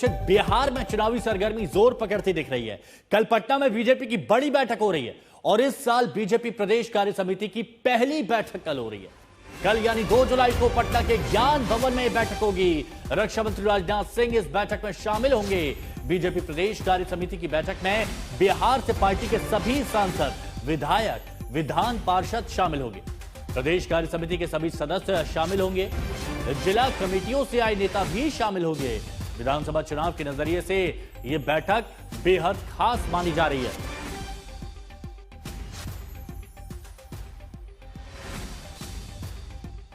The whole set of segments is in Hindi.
दीक्षित, बिहार में चुनावी सरगर्मी जोर पकड़ती दिख रही है। कल पटना में बीजेपी की बड़ी बैठक हो रही है और इस साल बीजेपी प्रदेश कार्य समिति की पहली बैठक कल हो रही है। कल यानी 2 जुलाई को पटना के ज्ञान भवन में बैठक होगी। रक्षा मंत्री राजनाथ सिंह इस बैठक में शामिल होंगे। बीजेपी प्रदेश कार्य समिति की बैठक में बिहार से पार्टी के सभी सांसद, विधायक, विधान पार्षद शामिल होंगे। प्रदेश कार्य समिति के सभी सदस्य शामिल होंगे। जिला कमेटियों से आए नेता भी शामिल होंगे। विधानसभा चुनाव के नजरिए से यह बैठक बेहद खास मानी जा रही है।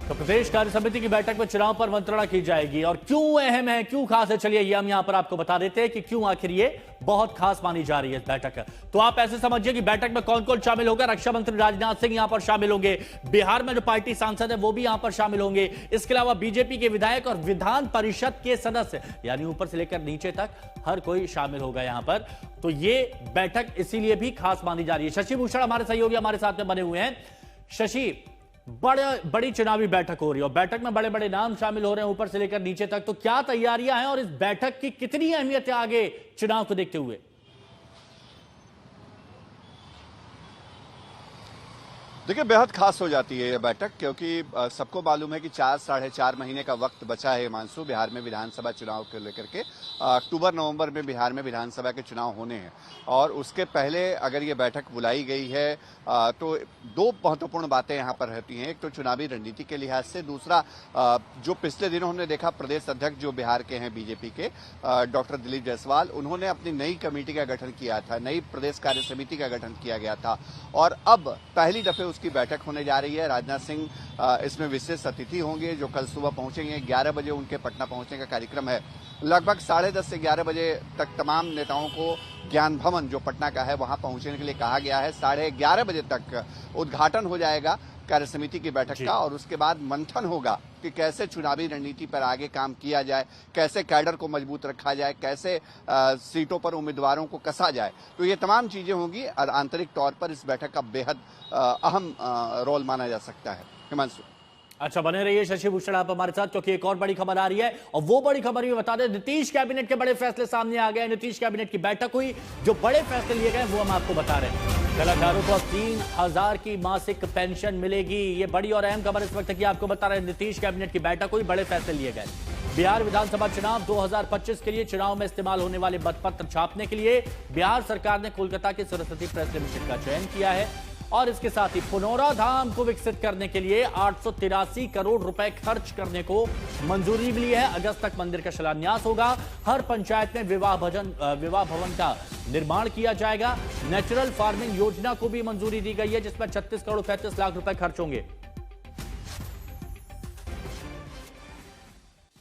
तो प्रदेश कार्य समिति की बैठक में चुनाव पर मंत्रणा की जाएगी और क्यों अहम है, क्यों खास है, चलिए ये हम यहां पर आपको बता देते हैं कि क्यों आखिर ये बहुत खास मानी जा रही है इस बैठक। तो आप ऐसे समझिए कि बैठक में कौन कौन शामिल होगा। रक्षा मंत्री राजनाथ सिंह यहां पर शामिल होंगे। बिहार में जो पार्टी सांसद है वो भी यहां पर शामिल होंगे। इसके अलावा बीजेपी के विधायक और विधान परिषद के सदस्य, यानी ऊपर से लेकर नीचे तक हर कोई शामिल होगा यहां पर। तो ये बैठक इसीलिए भी खास मानी जा रही है। शशि भूषण हमारे सहयोगी हमारे साथ में बने हुए हैं। शशि, बड़ी चुनावी बैठक हो रही है और बैठक में बड़े बड़े नाम शामिल हो रहे हैं ऊपर से लेकर नीचे तक, तो क्या तैयारियां हैं और इस बैठक की कितनी अहमियत है आगे चुनाव को देखते हुए? देखिए, बेहद खास हो जाती है ये बैठक, क्योंकि सबको मालूम है कि 4-4.5 महीने का वक्त बचा है हिमांशु बिहार में विधानसभा चुनाव को लेकर के। अक्टूबर-नवंबर में बिहार में विधानसभा के चुनाव होने हैं और उसके पहले अगर ये बैठक बुलाई गई है तो 2 महत्वपूर्ण बातें यहाँ पर रहती हैं। एक तो चुनावी रणनीति के लिहाज से, दूसरा जो पिछले दिनों हमने देखा प्रदेश अध्यक्ष जो बिहार के हैं बीजेपी के डॉक्टर दिलीप जायसवाल, उन्होंने अपनी नई कमेटी का गठन किया था, नई प्रदेश कार्य समिति का गठन किया गया था और अब पहली दफे उसकी बैठक होने जा रही है। राजनाथ सिंह इसमें विशेष अतिथि होंगे जो कल सुबह पहुंचेंगे। 11 बजे उनके पटना पहुंचने का कार्यक्रम है। लगभग 10:30 से 11 बजे तक तमाम नेताओं को ज्ञान भवन जो पटना का है वहां पहुंचने के लिए कहा गया है। 11:30 बजे तक उद्घाटन हो जाएगा कार्य समिति की बैठक का और उसके बाद मंथन होगा कि कैसे चुनावी रणनीति पर आगे काम किया जाए, कैसे कैडर को मजबूत रखा जाए, कैसे सीटों पर उम्मीदवारों को कसा जाए। तो ये तमाम चीजें होंगी और आंतरिक तौर पर इस बैठक का बेहद अहम रोल माना जा सकता है। हिमांशु, अच्छा, बने रहिए शशि भूषण आप हमारे साथ, क्योंकि एक और बड़ी खबर आ रही है और वो बड़ी खबर भी बता दें, नीतीश कैबिनेट के बड़े फैसले सामने आ गए। नीतीश कैबिनेट की बैठक हुई, जो बड़े फैसले लिए गए वो हम आपको बता रहे हैं। कलाकारों को 3000 की मासिक पेंशन मिलेगी। ये बड़ी और अहम खबर इस वक्त की आपको बता रहे हैं। नीतीश कैबिनेट की बैठक हुई, बड़े फैसले लिए गए। बिहार विधानसभा चुनाव 2025 के लिए चुनाव में इस्तेमाल होने वाले मतपत्र छापने के लिए बिहार सरकार ने कोलकाता के सरस्वती प्रेस लिमिटेड का चयन किया है और इसके साथ ही पुनौरा धाम को विकसित करने के लिए 883 करोड़ रुपए खर्च करने को मंजूरी मिली है। अगस्त तक मंदिर का शिलान्यास होगा। हर पंचायत में विवाह भवन का निर्माण किया जाएगा। नेचुरल फार्मिंग योजना को भी मंजूरी दी गई है जिसमें 36 करोड़ 35 लाख रुपए खर्च होंगे।